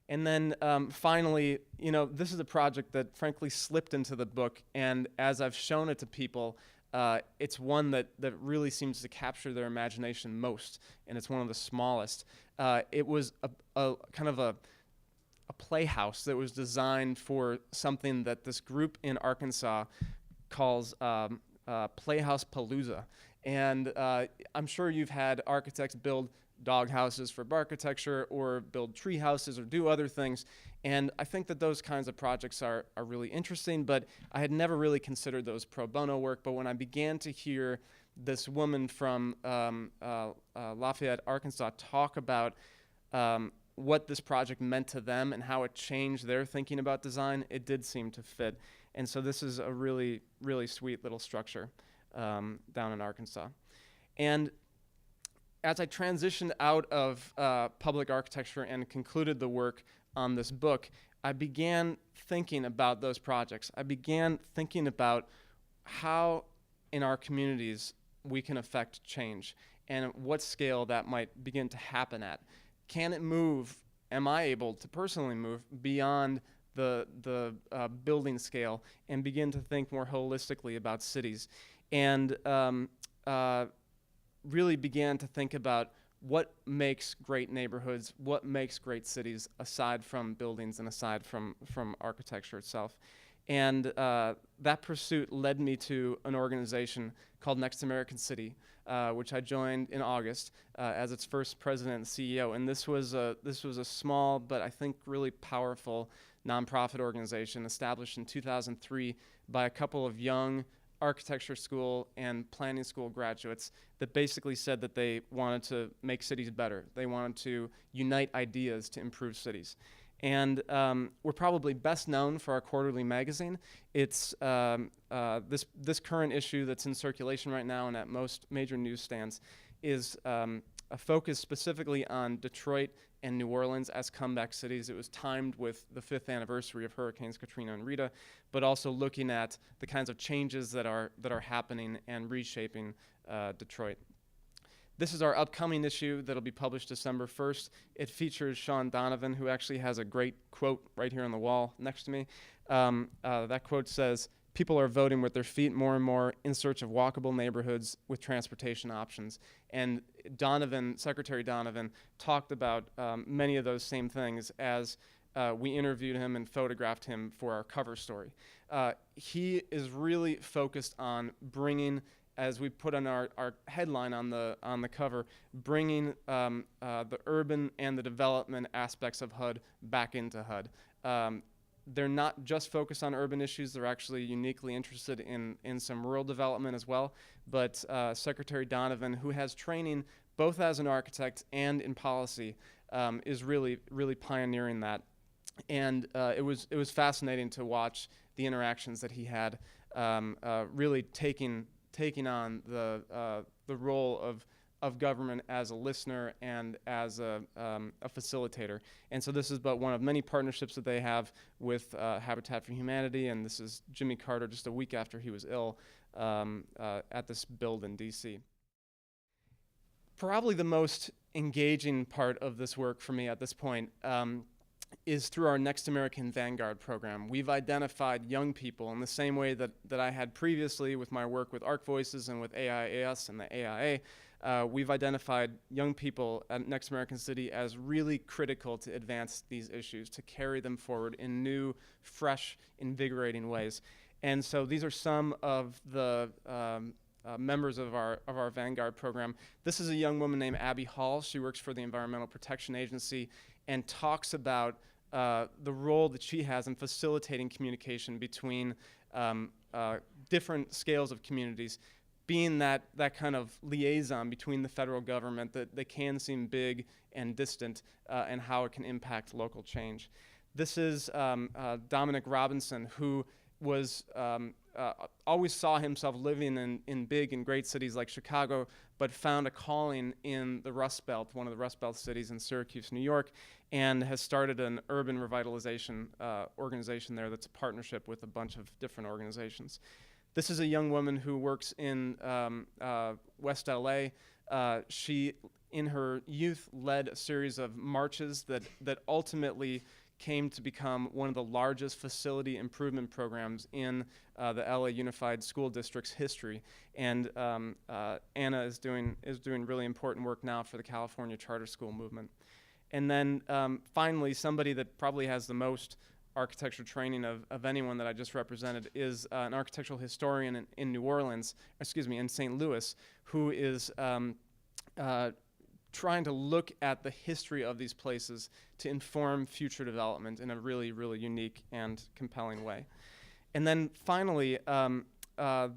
And then finally, this is a project that frankly slipped into the book, and as I've shown it to people, it's one that really seems to capture their imagination most, and it's one of the smallest. It was a kind of a playhouse that was designed for something that this group in Arkansas calls Playhouse Palooza. And I'm sure you've had architects build dog houses for architecture or build tree houses or do other things. And I think that those kinds of projects are really interesting, but I had never really considered those pro bono work. But when I began to hear this woman from Lafayette, Arkansas, talk about what this project meant to them and how it changed their thinking about design, it did seem to fit. And so this is a really, really sweet little structure down in Arkansas. And as I transitioned out of public architecture and concluded the work on this book, I began thinking about those projects. I began thinking about how in our communities we can affect change and what scale that might begin to happen at. Can it move? Am I able to personally move beyond the building scale and begin to think more holistically about cities? And really began to think about what makes great neighborhoods, what makes great cities, aside from buildings and aside from architecture itself. And that pursuit led me to an organization called Next American City, which I joined in August as its first president and CEO. And this was a small but I think really powerful nonprofit organization established in 2003 by a couple of young architecture school and planning school graduates that basically said that they wanted to make cities better. They wanted to unite ideas to improve cities. And we're probably best known for our quarterly magazine. It's this current issue that's in circulation right now and at most major newsstands is a focus specifically on Detroit and New Orleans as comeback cities. It was timed with the 5th anniversary of Hurricanes Katrina and Rita, but also looking at the kinds of changes that are happening and reshaping Detroit. This is our upcoming issue that'll be published December 1st. It features Sean Donovan, who actually has a great quote right here on the wall next to me. That quote says, "People are voting with their feet more and more in search of walkable neighborhoods with transportation options." And Secretary Donovan, talked about many of those same things as we interviewed him and photographed him for our cover story. He is really focused on bringing, as we put on our headline on the cover, bringing the urban and the development aspects of HUD back into HUD. They're not just focused on urban issues, they're actually uniquely interested in some rural development as well. But Secretary Donovan, who has training both as an architect and in policy, is really, really pioneering that. And it was fascinating to watch the interactions that he had, really taking on the role of government as a listener and as a facilitator. And so this is but one of many partnerships that they have with Habitat for Humanity, and this is Jimmy Carter just a week after he was ill at this build in DC. Probably the most engaging part of this work for me at this point is through our Next American Vanguard program. We've identified young people in the same way that I had previously with my work with Arc Voices and with AIAS and the AIA. We've identified young people at Next American City as really critical to advance these issues, to carry them forward in new, fresh, invigorating ways. And so these are some of the members of our Vanguard program. This is a young woman named Abby Hall. She works for the Environmental Protection Agency and talks about the role that she has in facilitating communication between different scales of communities, being that kind of liaison between the federal government that can seem big and distant, and how it can impact local change. This is Dominic Robinson, who was always saw himself living in big and great cities like Chicago, but found a calling in the Rust Belt, one of the Rust Belt cities in Syracuse, New York, and has started an urban revitalization organization there that's a partnership with a bunch of different organizations. This is a young woman who works in West LA. She in her youth, led a series of marches that ultimately came to become one of the largest facility improvement programs in the LA Unified School District's history. And Anna is doing really important work now for the California charter school movement. And then finally, somebody that probably has the most architecture training of anyone that I just represented is an architectural historian in New Orleans, in St. Louis, who is trying to look at the history of these places to inform future development in a really, really unique and compelling way. And then finally,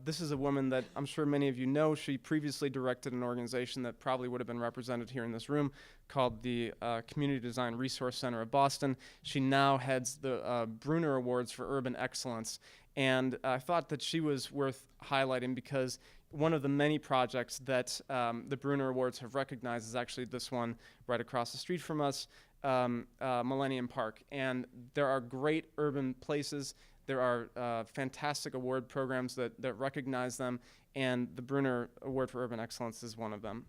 this is a woman that I'm sure many of you know. She previously directed an organization that probably would have been represented here in this room called the Community Design Resource Center of Boston. She now heads the Bruner Awards for Urban Excellence. And I thought that she was worth highlighting because one of the many projects that the Bruner Awards have recognized is actually this one right across the street from us, Millennium Park. And there are great urban places. There are fantastic award programs that recognize them, and the Bruner Award for Urban Excellence is one of them.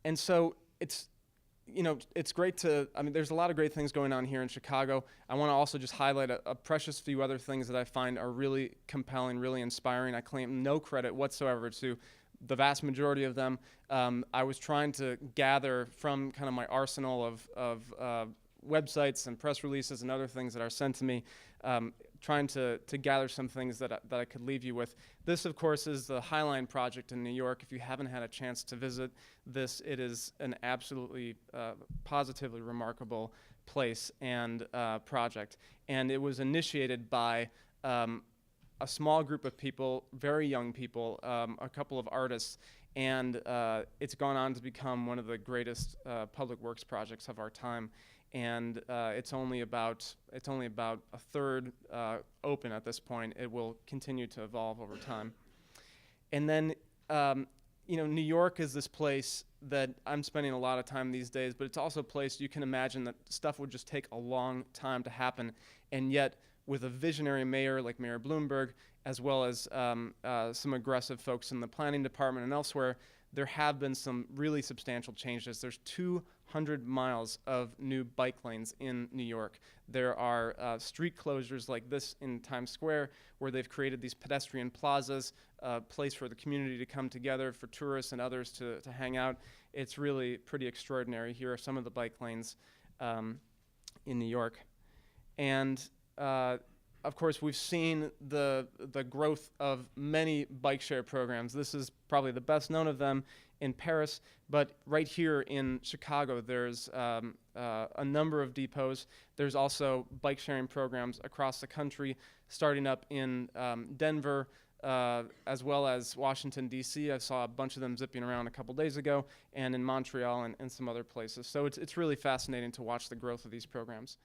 And so it's great to, there's a lot of great things going on here in Chicago. I want to also just highlight a precious few other things that I find are really compelling, really inspiring. I claim no credit whatsoever to the vast majority of them. I was trying to gather from kind of my arsenal of websites and press releases and other things that are sent to me, trying to gather some things that I could leave you with. This, of course, is the Highline project in New York. If you haven't had a chance to visit this, it is an absolutely positively remarkable place and project. And it was initiated by a small group of people, very young people, a couple of artists, and it's gone on to become one of the greatest public works projects of our time. And it's only about a third open at this point. It will continue to evolve over time. And then, New York is this place that I'm spending a lot of time these days, but it's also a place you can imagine that stuff would just take a long time to happen. And yet, with a visionary mayor like Mayor Bloomberg, as well as some aggressive folks in the planning department and elsewhere, there have been some really substantial changes. There's 200 miles of new bike lanes in New York. There are street closures like this in Times Square, where they've created these pedestrian plazas, a place for the community to come together, for tourists and others to hang out. It's really pretty extraordinary. Here are some of the bike lanes in New York. And of course, we've seen the growth of many bike share programs. This is probably the best known of them in Paris, but right here in Chicago, there's a number of depots. There's also bike sharing programs across the country, starting up in Denver, as well as Washington, D.C. I saw a bunch of them zipping around a couple days ago, and in Montreal and some other places. So it's really fascinating to watch the growth of these programs.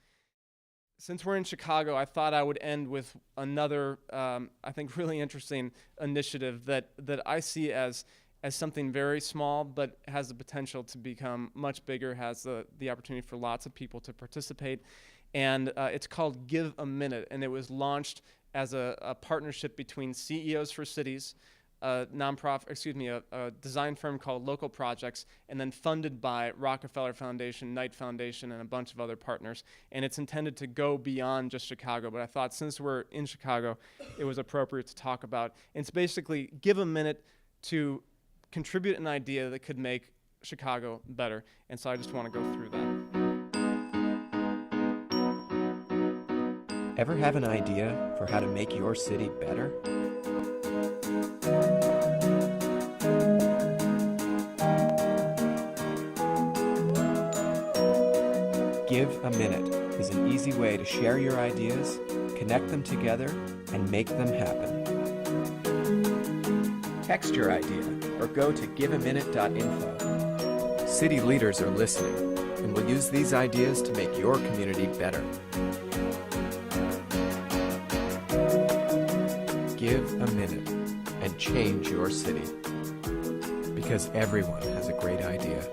Since we're in Chicago, I thought I would end with another, I think, really interesting initiative that I see as something very small, but has the potential to become much bigger, has the opportunity for lots of people to participate. And it's called Give a Minute, and it was launched as a partnership between CEOs for Cities, a design firm called Local Projects, and then funded by Rockefeller Foundation, Knight Foundation, and a bunch of other partners. And it's intended to go beyond just Chicago, but I thought since we're in Chicago, it was appropriate to talk about. It's basically give a minute to contribute an idea that could make Chicago better. And so I just want to go through that. Ever have an idea for how to make your city better? Give a Minute is an easy way to share your ideas, connect them together, and make them happen. Text your idea or go to giveaminute.info. City leaders are listening and will use these ideas to make your community better. Give a minute and change your city, because everyone has a great idea.